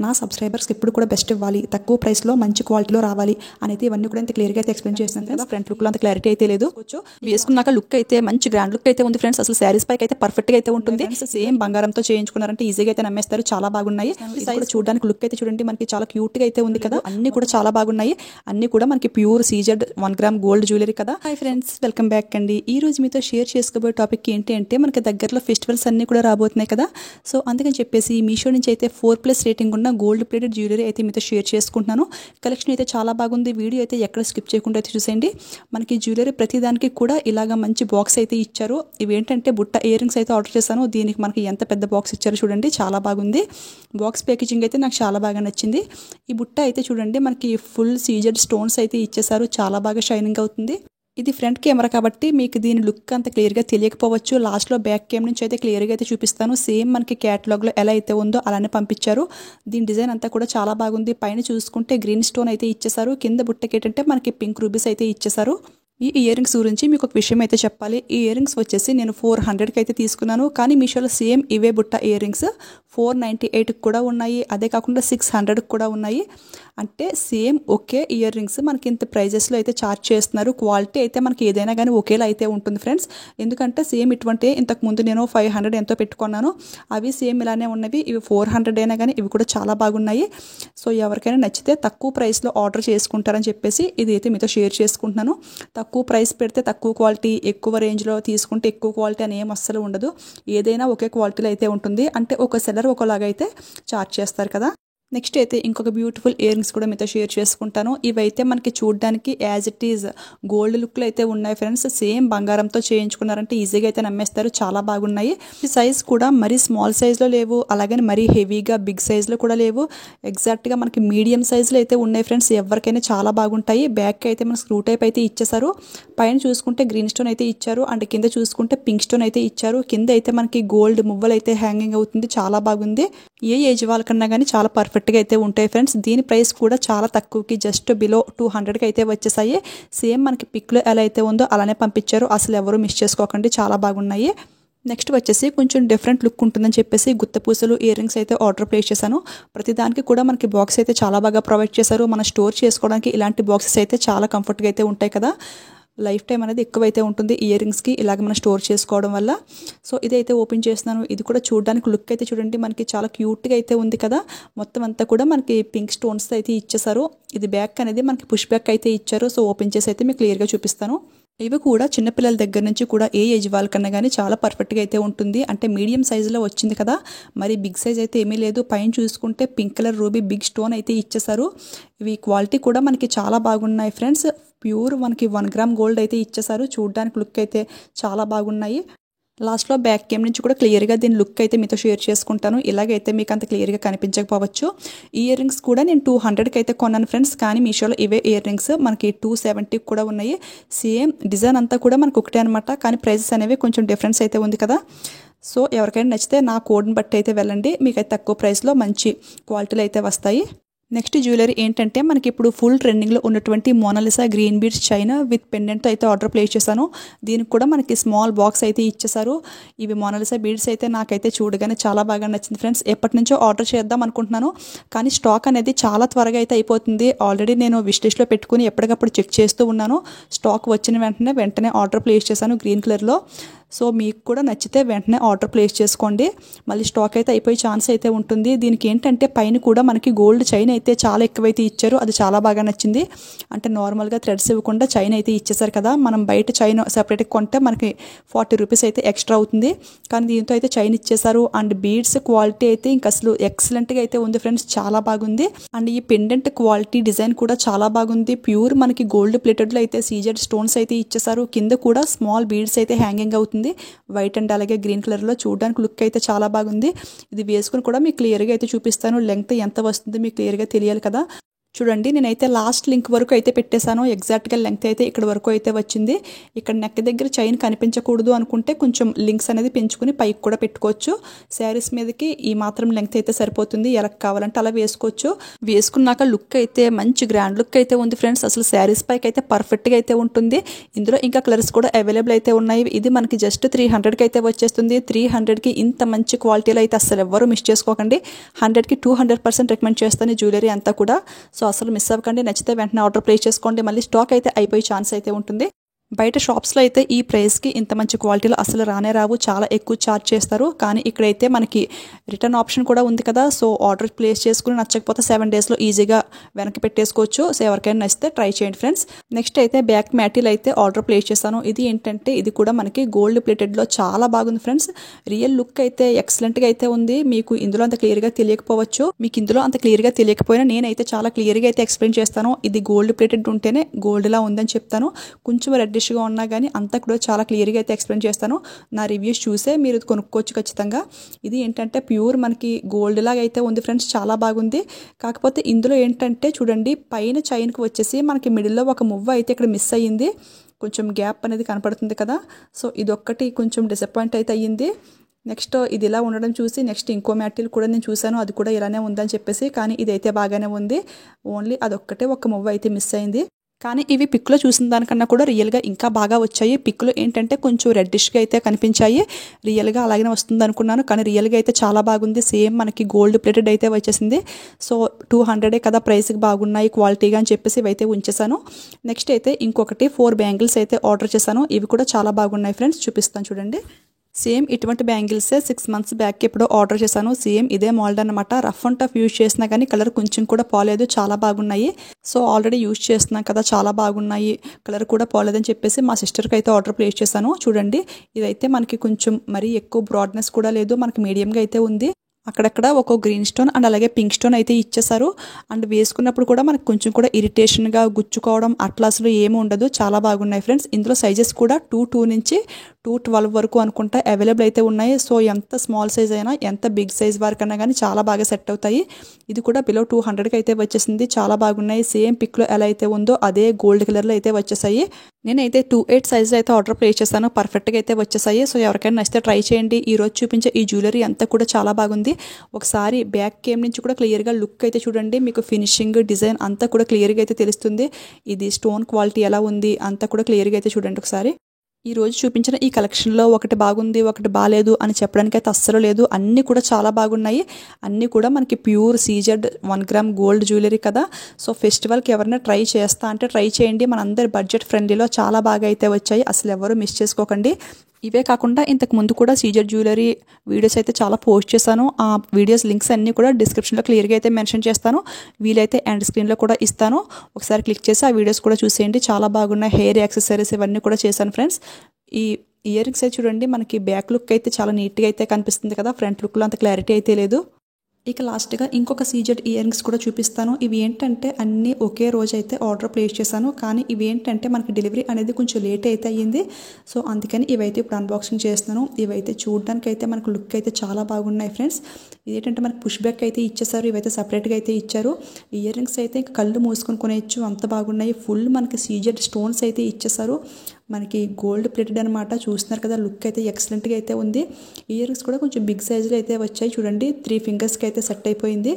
నా సబ్స్క్రైబర్స్కి ఎప్పుడు కూడా బెస్ట్ ఇవ్వాలి, తక్కువ ప్రైస్లో మంచి క్వాలిటీలో రావాలి అనేది ఇవన్నీ కూడా ఇంత క్లియర్గా అయితే ఎక్స్ప్లెయిన్ చేస్తున్నాను కదా. ఫ్రంట్ లుక్లో అంత క్లారిటీ అయితే లేదు, వేసుకున్నాక లుక్ అయితే మంచి గ్రాండ్ లుక్ అయితే ఉంది ఫ్రెండ్స్. అసలు శారీస్ పైకి అయితే పర్ఫెక్ట్గా అయితే ఉంటుంది. సేమ్ బంగారంతో చేయించుకున్నారంటే ఈజీగా అయితే నమ్మేస్తారు. చాలా బాగున్నాయి. సైజ్ చూడడానికి లుక్ అయితే చూడండి మనకి చాలా క్యూట్గా అయితే ఉంది కదా. అన్ని కూడా చాలా బాగున్నాయి. అన్ని కూడా మనకి pure CZ 1 gram gold jewellery కదా. హాయ్ ఫ్రెండ్స్, వెల్కమ్ బ్యాక్ అండి. ఈ రోజు మీతో షేర్ చేసుకోబోయే టాపిక్ ఏంటి అంటే మనకి దగ్గరలో ఫెస్టివల్స్ అన్ని కూడా రాబోతున్నాయి కదా. సో అందుకని చెప్పేసి మీషో నుంచి అయితే 4+ రేటింగ్ ఉన్న గోల్డ్ ప్లేటెడ్ జ్యువెలరీ అయితే మీతో షేర్ చేసుకుంటున్నాను. కలెక్షన్ అయితే చాలా బాగుంది. వీడియో అయితే ఎక్కడ స్కిప్ చేయకుండా అయితే చూసేయండి. మనకి జ్యువెలరీ ప్రతిదానికి కూడా ఇలాగ మంచి బాక్స్ అయితే ఇచ్చారు. ఇవేంటంటే బుట్ట ఇయర్ రింగ్స్ అయితే ఆర్డర్ చేశాను. దీనికి మనకి ఎంత పెద్ద బాక్స్ ఇచ్చారో చూడండి, చాలా బాగుంది. బాక్స్ ప్యాకేజింగ్ అయితే నాకు చాలా బాగా నచ్చింది. ఈ బుట్ట అయితే చూడండి మనకి ఫుల్ సీజెడ్ స్టోన్స్ అయితే ఇచ్చేసారు. చాలా బాగా షైనింగ్ అవుతుంది. ఇది ఫ్రంట్ కెమెరా కాబట్టి మీకు దీని లుక్ అంత క్లియర్గా తెలియకపోవచ్చు. లాస్ట్లో బ్యాక్ కెమ్ నుంచి అయితే క్లియర్గా అయితే చూపిస్తాను. సేమ్ మనకి క్యాటలాగ్లో ఎలా అయితే ఉందో అలానే పంపించారు. దీని డిజైన్ అంతా కూడా చాలా బాగుంది. పైన చూసుకుంటే గ్రీన్ స్టోన్ అయితే ఇచ్చేసారు. కింద బుట్టకి ఏంటంటే మనకి పింక్ రూబీస్ అయితే ఇచ్చేసారు. ఈ ఇయర్ రింగ్స్ గురించి మీకు ఒక విషయం అయితే చెప్పాలి. ఈ ఇయర్ రింగ్స్ వచ్చేసి నేను 400కి అయితే తీసుకున్నాను. కానీ మీషోలో సేమ్ ఇవే బుట్ట ఇయర్ రింగ్స్ 498కి కూడా ఉన్నాయి. అదే కాకుండా 600కి కూడా ఉన్నాయి. అంటే సేమ్ ఒకే ఇయర్ రింగ్స్ మనకి ఇంత ప్రైజెస్లో అయితే ఛార్జ్ చేస్తున్నారు. క్వాలిటీ అయితే మనకి ఏదైనా కానీ ఒకేలా అయితే ఉంటుంది ఫ్రెండ్స్. ఎందుకంటే సేమ్ ఇటువంటి ఇంతకుముందు నేను 500 ఎంతో పెట్టుకున్నాను. అవి సేమ్ ఇలానే ఉన్నవి. ఇవి 400 అయినా కానీ ఇవి కూడా చాలా బాగున్నాయి. సో ఎవరికైనా నచ్చితే తక్కువ ప్రైస్లో ఆర్డర్ చేసుకుంటారని చెప్పేసి ఇది అయితే మీతో షేర్ చేసుకుంటున్నాను. తక్కువ ప్రైస్ పెడితే తక్కువ క్వాలిటీ, ఎక్కువ రేంజ్లో తీసుకుంటే ఎక్కువ క్వాలిటీ అని ఏం అస్సలు ఉండదు. ఏదైనా ఒకే క్వాలిటీలో అయితే ఉంటుంది. అంటే ఒక సెల్లర్ ఒకలాగా అయితే ఛార్జ్ చేస్తారు కదా. నెక్స్ట్ అయితే ఇంకొక బ్యూటిఫుల్ ఇయర్ రింగ్స్ కూడా మీతో షేర్ చేసుకుంటాను. ఇవైతే మనకి చూడడానికి యాజ్ ఇట్ ఈజ్ గోల్డ్ లుక్లో అయితే ఉన్నాయి ఫ్రెండ్స్. సేమ్ బంగారంతో చేయించుకున్నారంటే ఈజీగా అయితే నమ్మేస్తారు. చాలా బాగున్నాయి. ఈ సైజ్ కూడా మరీ స్మాల్ సైజ్లో లేవు, అలాగని మరీ హెవీగా బిగ్ సైజ్లో కూడా లేవు. ఎగ్జాక్ట్గా మనకి మీడియం సైజ్లో అయితే ఉన్నాయి ఫ్రెండ్స్. ఎవరికైనా చాలా బాగుంటాయి. బ్యాక్ అయితే మన స్క్రూ టైప్ అయితే ఇచ్చేసారు. పైన చూసుకుంటే గ్రీన్ స్టోన్ అయితే ఇచ్చారు. అండ్ కింద చూసుకుంటే పింక్ స్టోన్ అయితే ఇచ్చారు. కింద అయితే మనకి గోల్డ్ మువ్వలు అయితే హ్యాంగింగ్ అవుతుంది. చాలా బాగుంది. ఏ ఏజ్ వాళ్ళకన్నా కానీ చాలా పర్ఫెక్ట్గా అయితే ఉంటాయి ఫ్రెండ్స్. దీని ప్రైస్ కూడా చాలా తక్కువకి జస్ట్ బిలో 200కి అయితే వచ్చేసాయి. సేమ్ మనకి పిక్లో ఎలా అయితే ఉందో అలానే పంపించారు. అసలు ఎవరు మిస్ చేసుకోకండి, చాలా బాగున్నాయి. నెక్స్ట్ వచ్చేసి కొంచెం డిఫరెంట్ లుక్ ఉంటుందని చెప్పేసి గుత్తపూసలు ఇయర్ రింగ్స్ అయితే ఆర్డర్ ప్లేస్ చేశాను. ప్రతిదానికి కూడా మనకి బాక్స్ అయితే చాలా బాగా ప్రొవైడ్ చేశారు. మన స్టోర్ చేసుకోవడానికి ఇలాంటి బాక్సెస్ అయితే చాలా కంఫర్ట్గా అయితే ఉంటాయి కదా. లైఫ్ టైం అనేది ఎక్కువైతే ఉంటుంది ఇయర్ రింగ్స్కి ఇలాగ మనం స్టోర్ చేసుకోవడం వల్ల. సో ఇదైతే ఓపెన్ చేస్తున్నాను. ఇది కూడా చూడడానికి లుక్ అయితే చూడండి మనకి చాలా క్యూట్గా అయితే ఉంది కదా. మొత్తం అంతా కూడా మనకి పింక్ స్టోన్స్ అయితే ఇచ్చేసారు. ఇది బ్యాక్ అనేది మనకి పుష్ బ్యాక్ అయితే ఇచ్చారు. సో ఓపెన్ చేసి అయితే మీకు క్లియర్గా చూపిస్తాను. ఇవి కూడా చిన్నపిల్లల దగ్గర నుంచి కూడా ఏ ఏజ్ వాళ్ళకన్నా కానీ చాలా పర్ఫెక్ట్గా అయితే ఉంటుంది. అంటే మీడియం సైజులో వచ్చింది కదా, మరి బిగ్ సైజ్ అయితే ఏమీ లేదు. పైన చూసుకుంటే pink colour ruby big stone అయితే ఇచ్చేసారు. ఇవి క్వాలిటీ కూడా మనకి చాలా బాగున్నాయి ఫ్రెండ్స్. ప్యూర్ మనకి 1 గ్రామ్ గోల్డ్ అయితే ఇచ్చేసారు. చూడడానికి లుక్ అయితే చాలా బాగున్నాయి. లాస్ట్లో బ్యాక్ కెమ్ నుంచి కూడా క్లియర్గా దీని లుక్ అయితే మీతో షేర్ చేసుకుంటాను. ఇలాగైతే మీకు అంత క్లియర్గా కనిపించకపోవచ్చు. ఇయర్ రింగ్స్ కూడా నేను 200కి అయితే కొన్నాను ఫ్రెండ్స్. కానీ మీషోలో ఇవే ఇయర్ రింగ్స్ మనకి 270కి కూడా ఉన్నాయి. సేమ్ డిజైన్ అంతా కూడా మనకు ఒకటే అనమాట. కానీ ప్రైజెస్ అనేవి కొంచెం డిఫరెన్స్ అయితే ఉంది కదా. సో ఎవరికైనా నచ్చితే నా కోడ్ని బట్టి అయితే వెళ్ళండి. మీకైతే తక్కువ ప్రైస్లో మంచి క్వాలిటీలు అయితే వస్తాయి. నెక్స్ట్ జ్యువెలరీ ఏంటంటే మనకి ఇప్పుడు ఫుల్ ట్రెండింగ్లో ఉన్నటువంటి Mona Lisa green beads chain with పెండెంట్తో అయితే ఆర్డర్ ప్లేస్ చేశాను. దీనికి కూడా మనకి స్మాల్ బాక్స్ అయితే ఇచ్చేసారు. ఇవి మోనాలిసా బీడ్స్ అయితే నాకైతే చూడగానే చాలా బాగా నచ్చింది ఫ్రెండ్స్. ఎప్పటి నుంచో ఆర్డర్ చేద్దాం అనుకుంటున్నాను, కానీ స్టాక్ అనేది చాలా త్వరగా అయితే అయిపోతుంది. ఆల్రెడీ నేను విష్ లిస్ట్లో పెట్టుకుని ఎప్పటికప్పుడు చెక్ చేస్తూ ఉన్నాను. స్టాక్ వచ్చిన వెంటనే ఆర్డర్ ప్లేస్ చేశాను గ్రీన్ కలర్లో. సో మీకు కూడా నచ్చితే వెంటనే ఆర్డర్ ప్లేస్ చేసుకోండి. మళ్ళీ స్టాక్ అయితే అయిపోయే ఛాన్స్ అయితే ఉంటుంది. దీనికి ఏంటంటే పైన కూడా మనకి గోల్డ్ చైన్ అయితే చాలా ఎక్కువైతే ఇచ్చారు. అది చాలా బాగా నచ్చింది. అంటే నార్మల్గా థ్రెడ్స్ ఇవ్వకుండా చైన్ అయితే ఇచ్చేసారు కదా. మనం బయట చైన్ సెపరేట్గా కొంటే మనకి 40 రూపీస్ అయితే ఎక్స్ట్రా అవుతుంది. కానీ దీంతో అయితే చైన్ ఇచ్చేసారు. అండ్ బీడ్స్ క్వాలిటీ అయితే ఇంకా అసలు ఎక్సలెంట్గా అయితే ఉంది ఫ్రెండ్స్. చాలా బాగుంది. అండ్ ఈ పెండెంట్ క్వాలిటీ డిజైన్ కూడా చాలా బాగుంది. ప్యూర్ మనకి గోల్డ్ ప్లేటెడ్లో అయితే సీజెడ్ స్టోన్స్ అయితే ఇచ్చేసారు. కింద కూడా స్మాల్ బీడ్స్ అయితే హ్యాంగింగ్ అవుతుంది. వైట్ అండ్ అలాగే గ్రీన్ కలర్లో చూడడానికి లుక్ అయితే చాలా బాగుంది. ఇది వేసుకుని కూడా మీకు క్లియర్గా అయితే చూపిస్తాను. లెంగ్త్ ఎంత వస్తుంది మీకు క్లియర్గా తెలియాలి కదా. చూడండి నేనైతే లాస్ట్ లింక్ వరకు అయితే పెట్టేశాను. ఎగ్జాక్ట్గా లెంగ్త్ అయితే ఇక్కడ వరకు అయితే వచ్చింది. ఇక్కడ నెక్ దగ్గర చైన్ కనిపించకూడదు అనుకుంటే కొంచెం లింక్స్ అనేది పెంచుకుని పైకి కూడా పెట్టుకోవచ్చు. శారీస్ మీదకి ఈ మాత్రం లెంగ్త్ అయితే సరిపోతుంది. ఎలా కావాలంటే అలా వేసుకోవచ్చు. వేసుకున్నాక లుక్ అయితే మంచి గ్రాండ్ లుక్ అయితే ఉంది ఫ్రెండ్స్. అసలు శారీస్ పైకి అయితే పర్ఫెక్ట్గా అయితే ఉంటుంది. ఇందులో ఇంకా కలర్స్ కూడా అవైలబుల్ అయితే ఉన్నాయి. ఇది మనకి జస్ట్ 300కి అయితే వచ్చేస్తుంది. 300కి ఇంత మంచి క్వాలిటీలో అయితే అసలు ఎవ్వరూ మిస్ చేసుకోకండి. 100కి 200% రికమెండ్ చేస్తాను జ్యువెలరీ అంతా కూడా. సో అసలు మిస్ అవ్వకండి. నచ్చితే వెంటనే ఆర్డర్ ప్లేస్ చేసుకోండి. మళ్ళీ స్టాక్ అయితే అయిపోయే ఛాన్స్ అయితే ఉంటుంది. బయట షాప్స్లో అయితే ఈ ప్రైస్కి ఇంత మంచి క్వాలిటీలో అసలు రానే రావు. చాలా ఎక్కువ ఛార్జ్ చేస్తారు. కానీ ఇక్కడైతే మనకి రిటర్న్ ఆప్షన్ కూడా ఉంది కదా. సో ఆర్డర్ ప్లేస్ చేసుకుని నచ్చకపోతే 7 డేస్లో ఈజీగా వెనక్కి పెట్టేసుకోవచ్చు. సో ఎవరికైనా నచ్చితే ట్రై చేయండి ఫ్రెండ్స్. నెక్స్ట్ అయితే బ్యాక్ మ్యాటీరియల్ అయితే ఆర్డర్ ప్లేస్ చేస్తాను. ఇది ఏంటంటే ఇది కూడా మనకి గోల్డ్ ప్లేటెడ్లో చాలా బాగుంది ఫ్రెండ్స్. రియల్ లుక్ అయితే ఎక్సలెంట్గా అయితే ఉంది. మీకు ఇందులో అంత క్లియర్గా తెలియకపోవచ్చు. మీకు ఇందులో అంత క్లియర్గా తెలియకపోయినా నేనైతే చాలా క్లియర్గా అయితే ఎక్స్ప్లెయిన్ చేస్తాను. ఇది గోల్డ్ ప్లేటెడ్ ఉంటేనే గోల్డ్లా ఉందని చెప్తాను. కొంచెం రెడ్డిష్గా ఉన్నా కానీ అంతా కూడా చాలా క్లియర్గా అయితే ఎక్స్ప్లెయిన్ చేస్తాను. నా రివ్యూస్ చూసే మీరు కొనుక్కోవచ్చు ఖచ్చితంగా. ఇది ఏంటంటే ప్యూర్ మనకి గోల్డ్ లాగా అయితే ఉంది ఫ్రెండ్స్. చాలా బాగుంది. కాకపోతే ఇందులో ఏంటంటే చూడండి పైన చైన్కి వచ్చేసి మనకి మిడిల్లో ఒక మువ్వ అయితే ఇక్కడ మిస్ అయ్యింది. కొంచెం గ్యాప్ అనేది కనపడుతుంది కదా. సో ఇదొక్కటి కొంచెం డిసప్పాయింట్ అయితే అయ్యింది. నెక్స్ట్ ఇది ఇలా ఉండడం చూసి నెక్స్ట్ ఇంకో మ్యాటీరియల్ కూడా నేను చూశాను. అది కూడా ఇలానే ఉందని చెప్పేసి, కానీ ఇదైతే బాగానే ఉంది. ఓన్లీ అదొక్కటే ఒక మువ్వ అయితే మిస్ అయింది. కానీ ఇవి పిక్లో చూసిన దానికన్నా కూడా రియల్గా ఇంకా బాగా వచ్చాయి. పిక్లో ఏంటంటే కొంచెం రెడ్డిష్గా అయితే కనిపించాయి. రియల్గా అలాగనే వస్తుంది అనుకున్నాను, కానీ రియల్గా అయితే చాలా బాగుంది. సేమ్ మనకి గోల్డ్ ప్లేటెడ్ అయితే వచ్చేసింది. సో 200 కదా, ప్రైస్కి బాగున్నాయి క్వాలిటీగా అని చెప్పేసి ఇవైతే ఉంచేసాను. నెక్స్ట్ అయితే ఇంకొకటి 4 బ్యాంగిల్స్ అయితే ఆర్డర్ చేశాను. ఇవి కూడా చాలా బాగున్నాయి ఫ్రెండ్స్. చూపిస్తాను చూడండి. సేమ్ ఇటువంటి బ్యాంగిల్సే 6 మంత్స్ బ్యాక్ ఎప్పుడో ఆర్డర్ చేశాను. సేమ్ ఇదే మోల్డ్ అనమాట. రఫ్ అండ్ టఫ్ యూజ్ చేసినా కానీ కలర్ కొంచెం కూడా పోలేదు. చాలా బాగున్నాయి. సో ఆల్రెడీ యూజ్ చేస్తున్నాం కదా, చాలా బాగున్నాయి, కలర్ కూడా పోలేదని చెప్పేసి మా సిస్టర్కి అయితే ఆర్డర్ ప్లేస్ చేశాను. చూడండి ఇదైతే మనకి కొంచెం మరీ ఎక్కువ బ్రాడ్నెస్ కూడా లేదు, మనకి మీడియంగా అయితే ఉంది. అక్కడక్కడ ఒక గ్రీన్ స్టోన్ అండ్ అలాగే పింక్ స్టోన్ అయితే ఇచ్చేసారు. అండ్ వేసుకున్నప్పుడు కూడా మనకు కొంచెం కూడా ఇరిటేషన్గా గుచ్చుకోవడం అట్లా అసలు ఏమి ఉండదు. చాలా బాగున్నాయి ఫ్రెండ్స్. ఇందులో సైజెస్ కూడా 2 నుంచి 212 వరకు అనుకుంటా అవైలబుల్ అయితే ఉన్నాయి. సో ఎంత స్మాల్ సైజ్ అయినా ఎంత బిగ్ సైజ్ వరకన్నా కానీ చాలా బాగా సెట్ అవుతాయి. ఇది కూడా బిలో 200కి అయితే వచ్చేసింది. చాలా బాగున్నాయి. సేమ్ పిక్లో ఎలా అయితే ఉందో అదే గోల్డ్ కలర్లో అయితే వచ్చేసాయి. నేనైతే 28 సైజులో అయితే ఆర్డర్ ప్లేస్ చేశాను. పర్ఫెక్ట్గా అయితే వచ్చేసాయి. సో ఎవరికైనా నచ్చితే ట్రై చేయండి. ఈ రోజు చూపించే ఈ జ్యువెలరీ అంతా కూడా చాలా బాగుంది. ఒకసారి బ్యాక్ కేమ్ నుంచి కూడా క్లియర్గా లుక్ అయితే చూడండి. మీకు ఫినిషింగ్ డిజైన్ అంతా కూడా క్లియర్గా అయితే తెలుస్తుంది. ఇది స్టోన్ క్వాలిటీ ఎలా ఉంది అంతా కూడా క్లియర్గా అయితే చూడండి ఒకసారి. ఈ రోజు చూపించిన ఈ కలెక్షన్లో ఒకటి బాగుంది ఒకటి బాగాలేదు అని చెప్పడానికి అయితే అస్సలు లేదు. అన్నీ కూడా చాలా బాగున్నాయి. అన్నీ కూడా మనకి pure CZ 1 gram gold jewellery కదా. సో ఫెస్టివల్కి ఎవరైనా ట్రై చేస్తా అంటే ట్రై చేయండి. మనందరి బడ్జెట్ ఫ్రెండ్లీలో చాలా బాగా అయితే వచ్చాయి. అసలు ఎవరు మిస్ చేసుకోకండి. ఇవే కాకుండా ఇంతకు ముందు కూడా సీజెడ్ జ్యువెలరీ వీడియోస్ అయితే చాలా పోస్ట్ చేశాను. ఆ వీడియోస్ లింక్స్ అన్నీ కూడా డిస్క్రిప్షన్లో క్లియర్గా అయితే మెన్షన్ చేస్తాను. వీలైతే ఎండ్ స్క్రీన్లో కూడా ఇస్తాను. ఒకసారి క్లిక్ చేసి ఆ వీడియోస్ కూడా చూసేయండి. చాలా బాగున్నాయి. హెయిర్ యాక్సెసరీస్ ఇవన్నీ కూడా చేశాను ఫ్రెండ్స్. ఈ ఇయర్ రింగ్స్ అయితే చూడండి మనకి బ్యాక్ లుక్ అయితే చాలా నీట్గా అయితే కనిపిస్తుంది కదా. ఫ్రంట్ లుక్లో అంత క్లారిటీ అయితే లేదు. ఇక లాస్ట్గా ఇంకొక సీజెడ్ ఇయర్ రింగ్స్ కూడా చూపిస్తాను. ఇవి ఏంటంటే అన్నీ ఒకే రోజు అయితే ఆర్డర్ ప్లేస్ చేశాను. కానీ ఇవి ఏంటంటే మనకి డెలివరీ అనేది కొంచెం లేట్ అయితే అయ్యింది. సో అందుకని ఇవైతే ఇప్పుడు అన్బాక్సింగ్ చేస్తున్నాను. ఇవైతే చూడడానికి అయితే మనకు లుక్ అయితే చాలా బాగున్నాయి ఫ్రెండ్స్. ఇదేంటంటే మనకి పుష్ బ్యాక్ అయితే ఇచ్చేసారు. ఇవైతే సపరేట్గా అయితే ఇచ్చారు. ఇయర్ రింగ్స్ అయితే ఇంకా కళ్ళు మూసుకొని కొనేయచ్చు, అంత బాగున్నాయి. ఫుల్ మనకి సీజెడ్ స్టోన్స్ అయితే ఇచ్చేసారు. మనకి గోల్డ్ ప్లేటెడ్ అనమాట. చూస్తున్నారు కదా, లుక్ అయితే ఎక్సలెంట్గా అయితే ఉంది. ఇయర్ రింగ్స్ కూడా కొంచెం బిగ్ సైజులో అయితే వచ్చాయి. చూడండి 3 ఫింగర్స్కి అయితే సెట్ అయిపోయింది.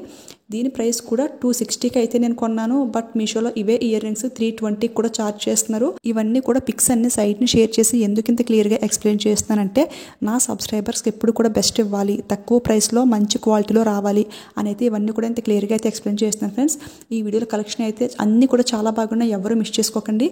దీని ప్రైస్ కూడా 260కి అయితే నేను కొన్నాను. బట్ మీషోలో ఇవే ఇయర్ రింగ్స్ 320కి కూడా ఛార్జ్ చేస్తున్నారు. ఇవన్నీ కూడా పిక్స్ అన్ని సైట్ని షేర్ చేసి ఎందుకు ఇంత క్లియర్గా ఎక్స్ప్లెయిన్ చేస్తున్నానంటే నా సబ్స్క్రైబర్స్కి ఎప్పుడు కూడా బెస్ట్ ఇవ్వాలి, తక్కువ ప్రైస్లో మంచి క్వాలిటీలో రావాలి అనేది ఇవన్నీ కూడా ఇంత క్లియర్గా అయితే ఎక్స్ప్లెయిన్ చేస్తున్నాను ఫ్రెండ్స్. ఈ వీడియోలో కలెక్షన్ అయితే అన్నీ కూడా చాలా బాగున్నాయి. ఎవరు మిస్ చేసుకోకండి.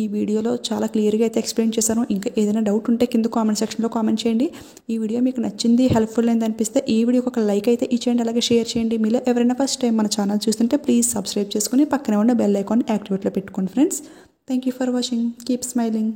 ఈ వీడియోలో చాలా క్లియర్గా అయితే ఎక్స్ప్లెయిన్ చేశాను. ఇంకా ఏదైనా డౌట్ ఉంటే కింద కామెంట్ సెక్షన్లో కామెంట్ చేయండి. ఈ వీడియో మీకు నచ్చింది, హెల్ప్ఫుల్ అయింది అనిపిస్తే ఈ వీడియోకి ఒక లైక్ అయితే ఇచ్చేయండి, అలాగే షేర్ చేయండి. మీలో ఎవరైనా ఫస్ట్ టైం మన ఛానల్ చూస్తుంటే ప్లీజ్ సబ్స్క్రైబ్ చేసుకుని పక్కనే ఉన్న బెల్ ఐకాన్ యాక్టివేట్లో పెట్టుకోండి friends. Thank you for watching. Keep smiling.